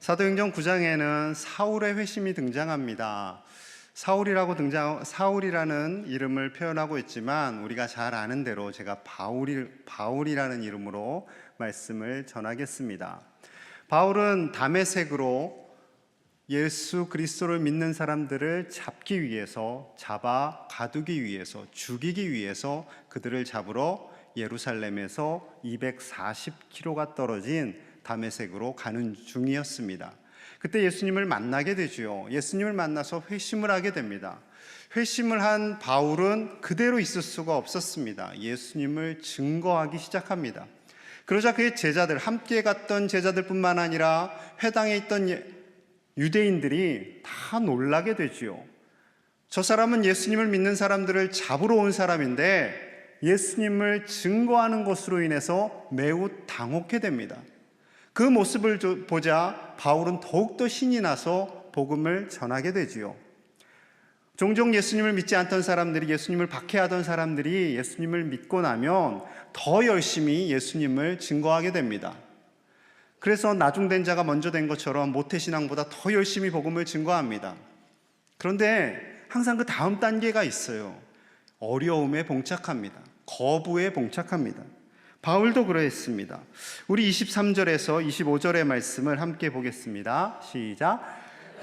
사도행전 9장에는 사울의 회심이 등장합니다. 사울이라는 이름을 표현하고 있지만 우리가 잘 아는 대로 제가 바울이라는 이름으로 말씀을 전하겠습니다. 바울은 다메섹으로 예수 그리스도를 믿는 사람들을 잡기 위해서, 잡아 가두기 위해서, 죽이기 위해서 그들을 잡으러 예루살렘에서 240km가 떨어진 다메섹으로 가는 중이었습니다. 그때 예수님을 만나게 되죠. 예수님을 만나서 회심을 하게 됩니다. 회심을 한 바울은 그대로 있을 수가 없었습니다. 예수님을 증거하기 시작합니다. 그러자 그의 제자들, 함께 갔던 제자들뿐만 아니라 회당에 있던 유대인들이 다 놀라게 되지요. 저 사람은 예수님을 믿는 사람들을 잡으러 온 사람인데 예수님을 증거하는 것으로 인해서 매우 당혹해 됩니다. 그 모습을 보자 바울은 더욱더 신이 나서 복음을 전하게 되지요. 종종 예수님을 믿지 않던 사람들이, 예수님을 박해하던 사람들이 예수님을 믿고 나면 더 열심히 예수님을 증거하게 됩니다. 그래서 나중된 자가 먼저 된 것처럼 모태신앙보다 더 열심히 복음을 증거합니다. 그런데 항상 그 다음 단계가 있어요. 어려움에 봉착합니다. 거부에 봉착합니다. 바울도 그랬습니다. 우리 23절에서 25절의 말씀을 함께 보겠습니다. 시작.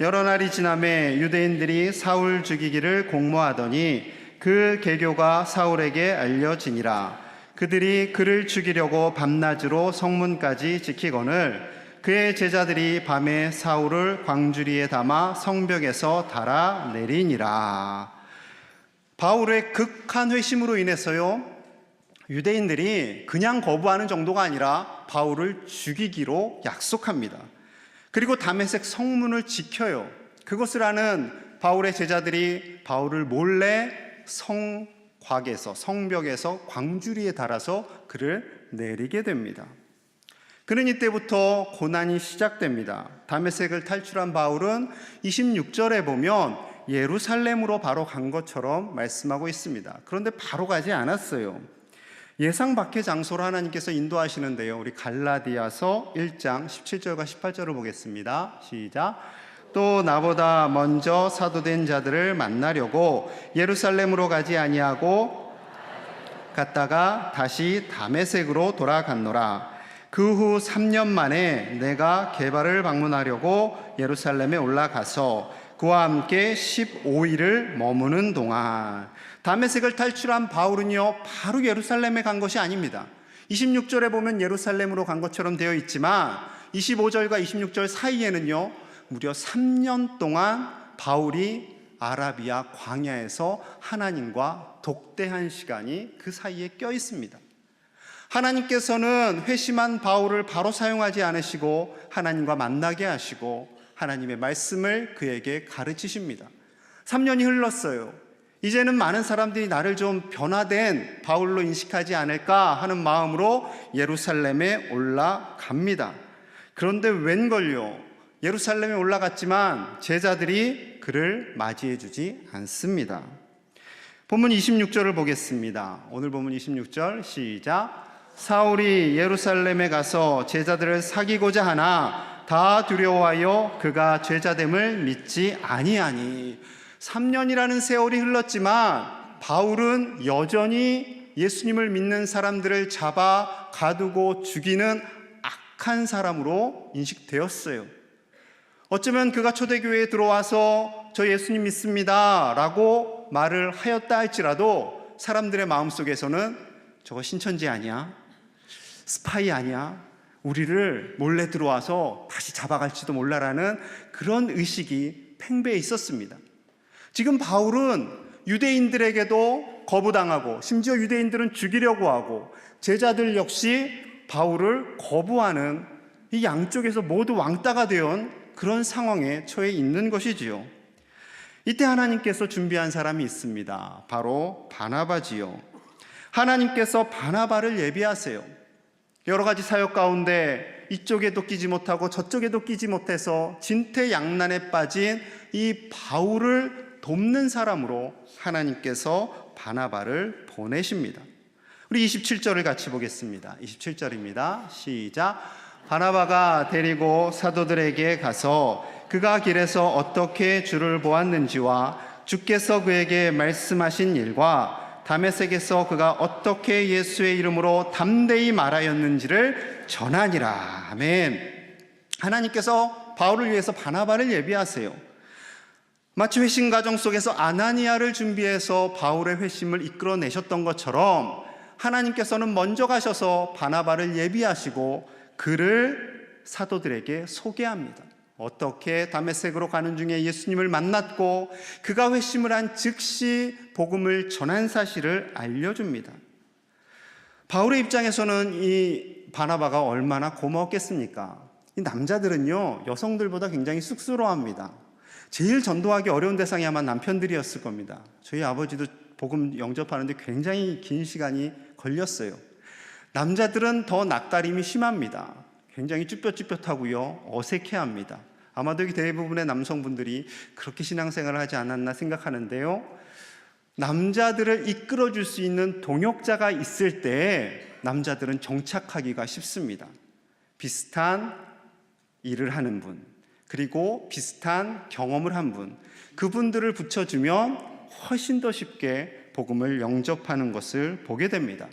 여러 날이 지나매 유대인들이 사울 죽이기를 공모하더니 그 계교가 사울에게 알려지니라. 그들이 그를 죽이려고 밤낮으로 성문까지 지키거늘 그의 제자들이 밤에 사울을 광주리에 담아 성벽에서 달아내리니라. 바울의 극한 회심으로 인해서요, 유대인들이 그냥 거부하는 정도가 아니라 바울을 죽이기로 약속합니다. 그리고 다메섹 성문을 지켜요. 그것을 아는 바울의 제자들이 바울을 몰래 성벽에서 광주리에 달아서 그를 내리게 됩니다. 그는 이때부터 고난이 시작됩니다. 다메섹을 탈출한 바울은 26절에 보면 예루살렘으로 바로 간 것처럼 말씀하고 있습니다. 그런데 바로 가지 않았어요. 예상 밖의 장소로 하나님께서 인도하시는데요. 우리 갈라디아서 1장 17절과 18절을 보겠습니다. 시작. 또 나보다 먼저 사도된 자들을 만나려고 예루살렘으로 가지 아니하고 갔다가 다시 다메섹으로 돌아갔노라. 그 후 3년 만에 내가 게바를 방문하려고 예루살렘에 올라가서 그와 함께 15일을 머무는 동안, 다메섹을 탈출한 바울은요 바로 예루살렘에 간 것이 아닙니다. 26절에 보면 예루살렘으로 간 것처럼 되어 있지만 25절과 26절 사이에는요 무려 3년 동안 바울이 아라비아 광야에서 하나님과 독대한 시간이 그 사이에 껴 있습니다. 하나님께서는 회심한 바울을 바로 사용하지 않으시고 하나님과 만나게 하시고 하나님의 말씀을 그에게 가르치십니다. 3년이 흘렀어요. 이제는 많은 사람들이 나를 좀 변화된 바울로 인식하지 않을까 하는 마음으로 예루살렘에 올라갑니다. 그런데 웬걸요, 예루살렘에 올라갔지만 제자들이 그를 맞이해 주지 않습니다. 본문 26절을 보겠습니다. 오늘 본문 26절 시작. 사울이 예루살렘에 가서 제자들을 사귀고자 하나 다 두려워하여 그가 죄자됨을 믿지 아니하니. 3년이라는 세월이 흘렀지만 바울은 여전히 예수님을 믿는 사람들을 잡아 가두고 죽이는 악한 사람으로 인식되었어요. 어쩌면 그가 초대교회에 들어와서 저 예수님 믿습니다 라고 말을 하였다 할지라도 사람들의 마음속에서는 저거 신천지 아니야? 스파이 아니야? 우리를 몰래 들어와서 다시 잡아갈지도 몰라라는 그런 의식이 팽배해 있었습니다. 지금 바울은 유대인들에게도 거부당하고 심지어 유대인들은 죽이려고 하고 제자들 역시 바울을 거부하는 이 양쪽에서 모두 왕따가 되어 그런 상황에 처해 있는 것이지요. 이때 하나님께서 준비한 사람이 있습니다. 바로 바나바지요. 하나님께서 바나바를 예비하세요. 여러 가지 사역 가운데 이쪽에도 끼지 못하고 저쪽에도 끼지 못해서 진퇴양난에 빠진 이 바울을 돕는 사람으로 하나님께서 바나바를 보내십니다. 우리 27절을 같이 보겠습니다. 27절입니다. 시작. 바나바가 데리고 사도들에게 가서 그가 길에서 어떻게 주를 보았는지와 주께서 그에게 말씀하신 일과 다메섹에서 그가 어떻게 예수의 이름으로 담대히 말하였는지를 전하니라. 아멘. 하나님께서 바울을 위해서 바나바를 예비하세요. 마치 회심 과정 속에서 아나니아를 준비해서 바울의 회심을 이끌어내셨던 것처럼 하나님께서는 먼저 가셔서 바나바를 예비하시고 그를 사도들에게 소개합니다. 어떻게 다메섹으로 가는 중에 예수님을 만났고 그가 회심을 한 즉시 복음을 전한 사실을 알려줍니다. 바울의 입장에서는 이 바나바가 얼마나 고마웠겠습니까? 이 남자들은요, 여성들보다 굉장히 쑥스러워합니다. 제일 전도하기 어려운 대상이 아마 남편들이었을 겁니다. 저희 아버지도 복음 영접하는데 굉장히 긴 시간이 걸렸어요. 남자들은 더 낯가림이 심합니다. 굉장히 쭈뼛쭈뼛하고요, 어색해합니다. 아마도 대부분의 남성분들이 그렇게 신앙생활을 하지 않았나 생각하는데요, 남자들을 이끌어줄 수 있는 동역자가 있을 때 남자들은 정착하기가 쉽습니다. 비슷한 일을 하는 분, 그리고 비슷한 경험을 한 분, 그분들을 붙여주면 훨씬 더 쉽게 복음을 영접하는 것을 보게 됩니다.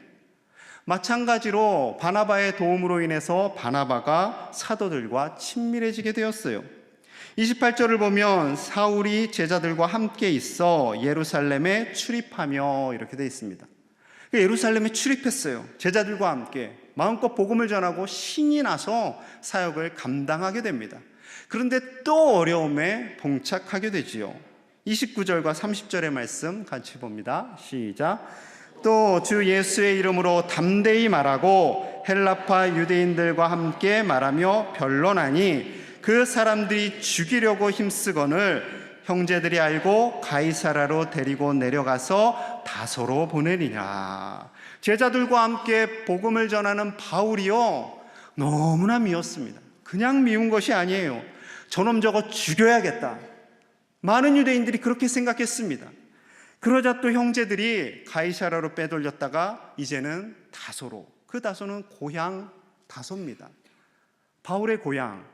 마찬가지로 바나바의 도움으로 인해서 바나바가 사도들과 친밀해지게 되었어요. 28절을 보면 사울이 제자들과 함께 있어 예루살렘에 출입하며 이렇게 되어 있습니다. 예루살렘에 출입했어요. 제자들과 함께 마음껏 복음을 전하고 신이 나서 사역을 감당하게 됩니다. 그런데 또 어려움에 봉착하게 되지요. 29절과 30절의 말씀 같이 봅니다. 시작. 또 주 예수의 이름으로 담대히 말하고 헬라파 유대인들과 함께 말하며 변론하니 그 사람들이 죽이려고 힘쓰거늘 형제들이 알고 가이사라로 데리고 내려가서 다소로 보내리냐. 제자들과 함께 복음을 전하는 바울이요, 너무나 미웠습니다. 그냥 미운 것이 아니에요. 저놈 저거 죽여야겠다. 많은 유대인들이 그렇게 생각했습니다. 그러자 또 형제들이 가이사라로 빼돌렸다가 이제는 다소로, 그 다소는 고향 다소입니다. 바울의 고향,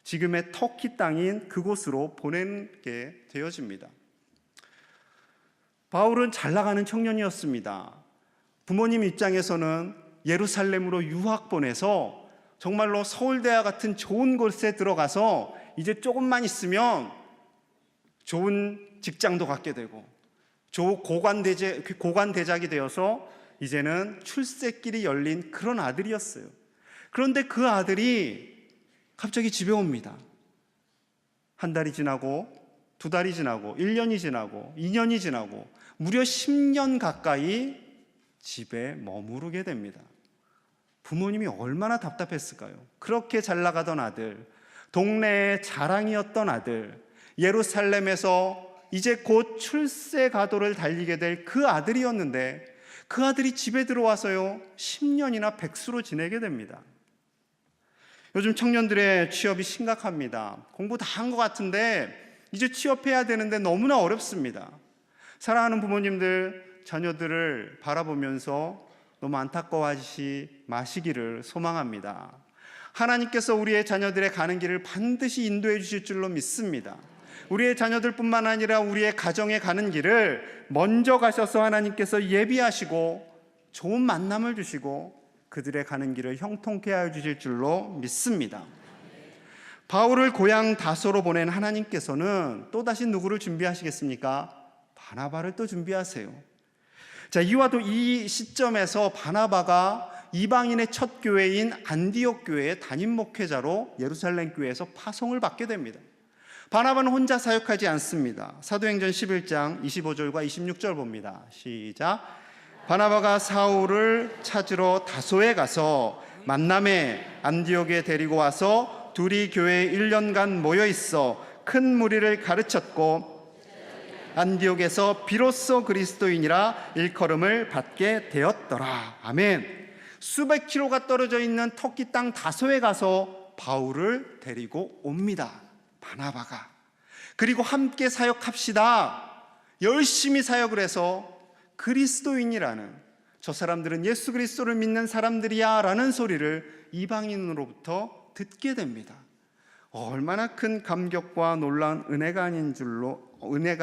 지금의 터키 땅인 그곳으로 보내게 되어집니다. 바울은 잘 나가는 청년이었습니다. 부모님 입장에서는 예루살렘으로 유학 보내서 정말로 서울대와 같은 좋은 곳에 들어가서 이제 조금만 있으면 좋은 직장도 갖게 되고 고관대작이 되어서 이제는 출세길이 열린 그런 아들이었어요. 그런데 그 아들이 갑자기 집에 옵니다. 한 달이 지나고, 두 달이 지나고, 1년이 지나고, 2년이 지나고, 무려 10년 가까이 집에 머무르게 됩니다. 부모님이 얼마나 답답했을까요? 그렇게 잘 나가던 아들, 동네의 자랑이었던 아들, 예루살렘에서 이제 곧 출세 가도를 달리게 될 그 아들이었는데 그 아들이 집에 들어와서요 10년이나 백수로 지내게 됩니다. 요즘 청년들의 취업이 심각합니다. 공부 다 한 것 같은데 이제 취업해야 되는데 너무나 어렵습니다. 사랑하는 부모님들, 자녀들을 바라보면서 너무 안타까워하지 마시기를 소망합니다. 하나님께서 우리의 자녀들의 가는 길을 반드시 인도해 주실 줄로 믿습니다. 우리의 자녀들뿐만 아니라 우리의 가정에 가는 길을 먼저 가셔서 하나님께서 예비하시고 좋은 만남을 주시고 그들의 가는 길을 형통케 하여 주실 줄로 믿습니다. 바울을 고향 다소로 보낸 하나님께서는 또다시 누구를 준비하시겠습니까? 바나바를 또 준비하세요. 자, 이와도 이 시점에서 바나바가 이방인의 첫 교회인 안디옥 교회의 담임 목회자로 예루살렘 교회에서 파송을 받게 됩니다. 바나바는 혼자 사역하지 않습니다. 사도행전 11장 25절과 26절 봅니다. 시작. 바나바가 사울을 찾으러 다소에 가서 만남에 안디옥에 데리고 와서 둘이 교회에 1년간 모여 있어 큰 무리를 가르쳤고 안디옥에서 비로소 그리스도인이라 일컬음을 받게 되었더라. 아멘. 수백 킬로가 떨어져 있는 터키 땅 다소에 가서 바울을 데리고 옵니다. 바나바가. 그리고 함께 사역합시다. 열심히 사역을 해서 그리스도인이라는, 저 사람들은 예수 그리스도를 믿는 사람들이야 라는 소리를 이방인으로부터 듣게 됩니다. 얼마나 큰 감격과 놀라운 은혜가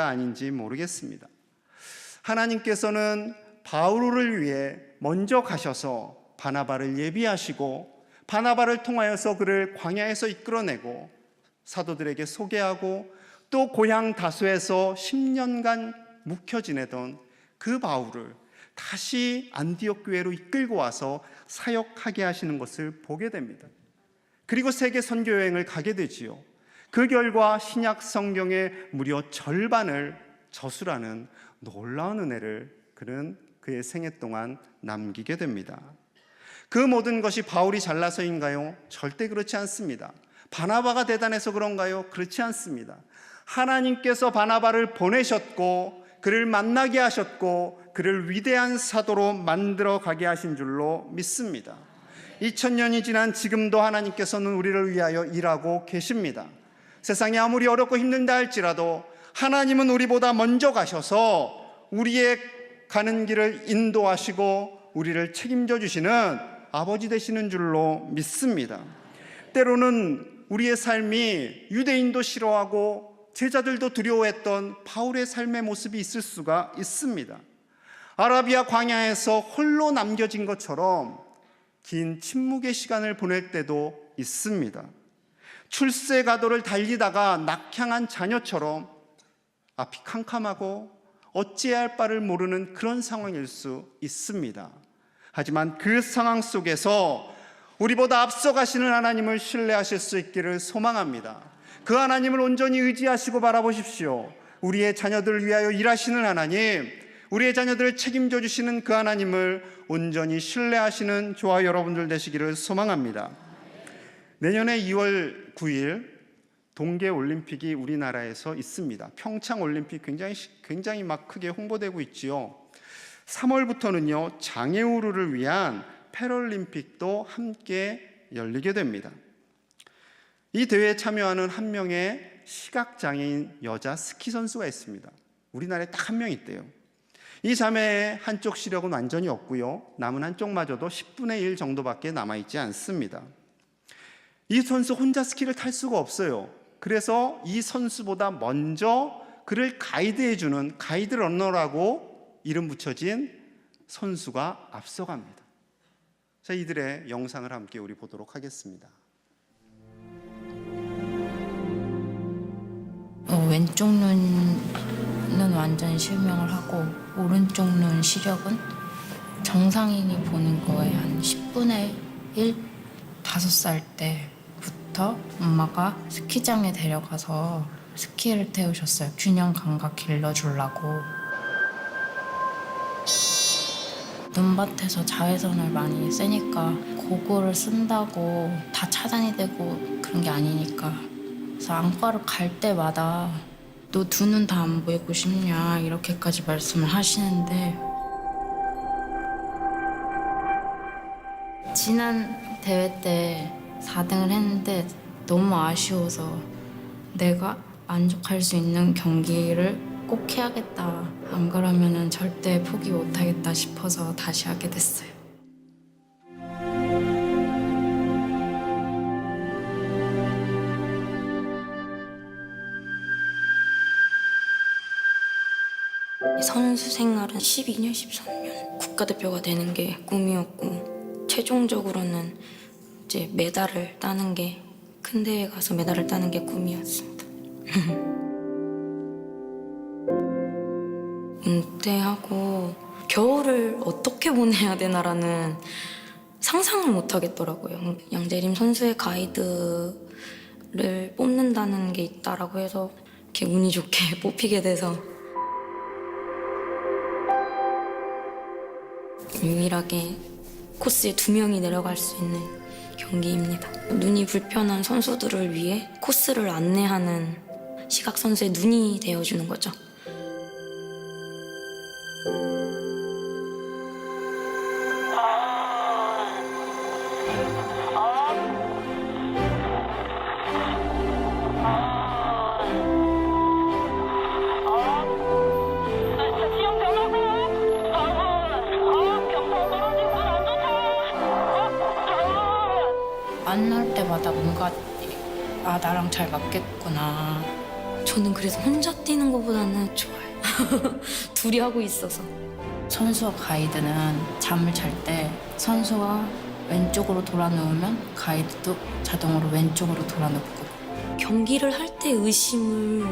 아닌지 모르겠습니다. 하나님께서는 바울을 위해 먼저 가셔서 바나바를 예비하시고 바나바를 통하여서 그를 광야에서 이끌어내고 사도들에게 소개하고 또 고향 다소에서 10년간 묵혀 지내던 그 바울을 다시 안디옥 교회로 이끌고 와서 사역하게 하시는 것을 보게 됩니다. 그리고 세계 선교 여행을 가게 되지요. 그 결과 신약 성경의 무려 절반을 저술하는 놀라운 은혜를 그는 그의 생애 동안 남기게 됩니다. 그 모든 것이 바울이 잘나서인가요? 절대 그렇지 않습니다. 바나바가 대단해서 그런가요? 그렇지 않습니다. 하나님께서 바나바를 보내셨고 그를 만나게 하셨고 그를 위대한 사도로 만들어 가게 하신 줄로 믿습니다. 2000년이 지난 지금도 하나님께서는 우리를 위하여 일하고 계십니다. 세상이 아무리 어렵고 힘든다 할지라도 하나님은 우리보다 먼저 가셔서 우리의 가는 길을 인도하시고 우리를 책임져 주시는 아버지 되시는 줄로 믿습니다. 때로는 우리의 삶이 유대인도 싫어하고 제자들도 두려워했던 바울의 삶의 모습이 있을 수가 있습니다. 아라비아 광야에서 홀로 남겨진 것처럼 긴 침묵의 시간을 보낼 때도 있습니다. 출세가도를 달리다가 낙향한 자녀처럼 앞이 캄캄하고 어찌해야 할 바를 모르는 그런 상황일 수 있습니다. 하지만 그 상황 속에서 우리보다 앞서가시는 하나님을 신뢰하실 수 있기를 소망합니다. 그 하나님을 온전히 의지하시고 바라보십시오. 우리의 자녀들을 위하여 일하시는 하나님, 우리의 자녀들을 책임져 주시는 그 하나님을 온전히 신뢰하시는 저와 여러분들 되시기를 소망합니다. 내년에 2월 9일 동계올림픽이 우리나라에서 있습니다. 평창올림픽 굉장히 막 크게 홍보되고 있지요. 3월부터는요 장애우를 위한 패럴림픽도 함께 열리게 됩니다. 이 대회에 참여하는 한 명의 시각장애인 여자 스키 선수가 있습니다. 우리나라에 딱 한 명 있대요. 이 자매의 한쪽 시력은 완전히 없고요, 남은 한쪽마저도 10분의 1 정도밖에 남아있지 않습니다. 이 선수 혼자 스키를 탈 수가 없어요. 그래서 이 선수보다 먼저 그를 가이드해주는 가이드 러너라고 이름 붙여진 선수가 앞서갑니다. 자, 이들의 영상을 함께 우리 보도록 하겠습니다. 왼쪽 눈은 완전 실명을 하고 오른쪽 눈 시력은 정상인이 보는 거에 한 10분의 1? 5살 때부터 엄마가 스키장에 데려가서 스키를 태우셨어요. 균형 감각 길러주려고. 눈밭에서 자외선을 많이 쐬니까 고글을 쓴다고 다 차단이 되고 그런 게 아니니까. 그래서 안과를 갈 때마다 너 두 눈 다 안 보이고 싶냐 이렇게까지 말씀을 하시는데, 지난 대회 때 4등을 했는데 너무 아쉬워서 내가 만족할 수 있는 경기를 꼭 해야겠다, 안 그러면은 절대 포기 못하겠다 싶어서 다시 하게 됐어요. 선수 생활은 12년, 13년 국가대표가 되는 게 꿈이었고, 최종적으로는 이제 메달을 따는 게, 큰 대회 가서 메달을 따는 게 꿈이었습니다. 은퇴하고 겨울을 어떻게 보내야 되나라는 상상을 못 하겠더라고요. 양재림 선수의 가이드를 뽑는다는 게 있다라고 해서 이렇게 운이 좋게 뽑히게 돼서 유일하게 코스에 2명이 내려갈 수 있는 경기입니다. 눈이 불편한 선수들을 위해 코스를 안내하는 시각선수의 눈이 되어주는 거죠. 아, 나랑 잘 맞겠구나. 저는 그래서 혼자 뛰는 것보다는 좋아요. 둘이 하고 있어서. 선수와 가이드는 잠을 잘 때 선수가 왼쪽으로 돌아 누우면 가이드도 자동으로 왼쪽으로 돌아 눕고. 경기를 할 때 의심을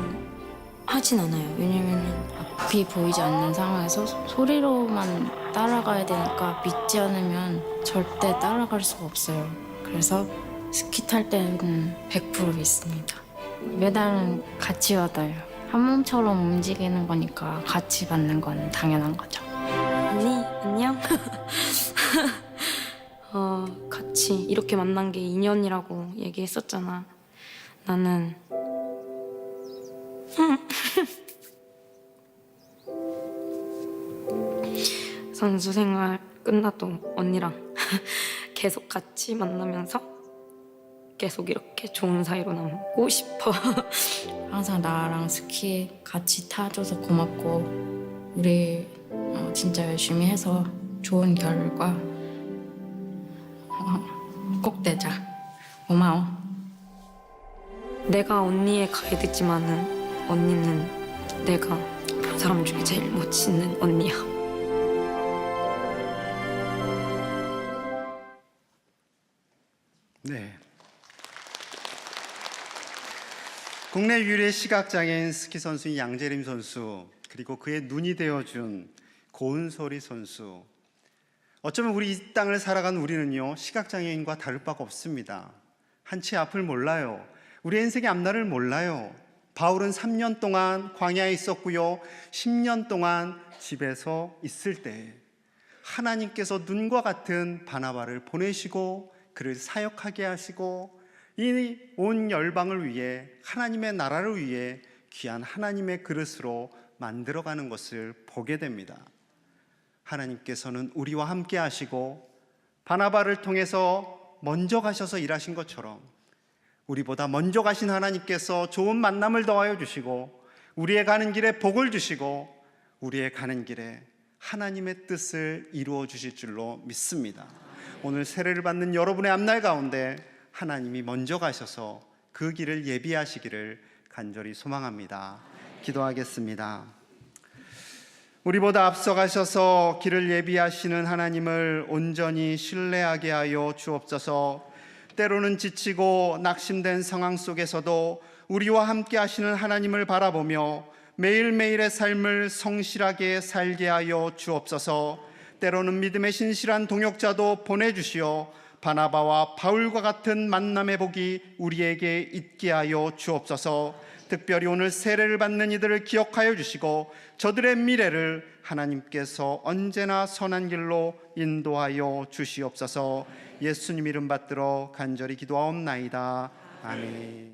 하진 않아요. 왜냐면은 앞이 보이지 않는 상황에서 소리로만 따라가야 되니까 믿지 않으면 절대 따라갈 수가 없어요. 그래서 스키 탈 때는 100% 믿습니다. 메달은 같이 받아요. 한 몸처럼 움직이는 거니까 같이 받는 건 당연한 거죠. 언니 안녕. 같이 이렇게 만난 게 인연이라고 얘기했었잖아. 나는 선수 생활 끝나도 언니랑 계속 같이 만나면서 계속 이렇게 좋은 사이로 남고 싶어. 항상 나랑 스키 같이 타줘서 고맙고 우리 진짜 열심히 해서 좋은 결과 꼭 내자. 고마워. 내가 언니의 가이드지만은 언니는 내가 본 사람 중에 제일 멋있는 언니야. 네. 국내 유일의 시각장애인 스키 선수인 양재림 선수, 그리고 그의 눈이 되어준 고은솔이 선수. 어쩌면 우리 이 땅을 살아간 우리는요, 시각장애인과 다를 바가 없습니다. 한치 앞을 몰라요. 우리 인생의 앞날을 몰라요. 바울은 3년 동안 광야에 있었고요, 10년 동안 집에서 있을 때 하나님께서 눈과 같은 바나바를 보내시고 그를 사역하게 하시고 이 온 열방을 위해, 하나님의 나라를 위해 귀한 하나님의 그릇으로 만들어가는 것을 보게 됩니다. 하나님께서는 우리와 함께 하시고 바나바를 통해서 먼저 가셔서 일하신 것처럼 우리보다 먼저 가신 하나님께서 좋은 만남을 더하여 주시고 우리의 가는 길에 복을 주시고 우리의 가는 길에 하나님의 뜻을 이루어 주실 줄로 믿습니다. 오늘 세례를 받는 여러분의 앞날 가운데 하나님이 먼저 가셔서 그 길을 예비하시기를 간절히 소망합니다. 기도하겠습니다. 우리보다 앞서가셔서 길을 예비하시는 하나님을 온전히 신뢰하게 하여 주옵소서. 때로는 지치고 낙심된 상황 속에서도 우리와 함께 하시는 하나님을 바라보며 매일매일의 삶을 성실하게 살게 하여 주옵소서. 때로는 믿음의 신실한 동역자도 보내주시어 바나바와 바울과 같은 만남의 복이 우리에게 있게 하여 주옵소서. 특별히 오늘 세례를 받는 이들을 기억하여 주시고 저들의 미래를 하나님께서 언제나 선한 길로 인도하여 주시옵소서. 예수님 이름 받들어 간절히 기도하옵나이다. 아멘.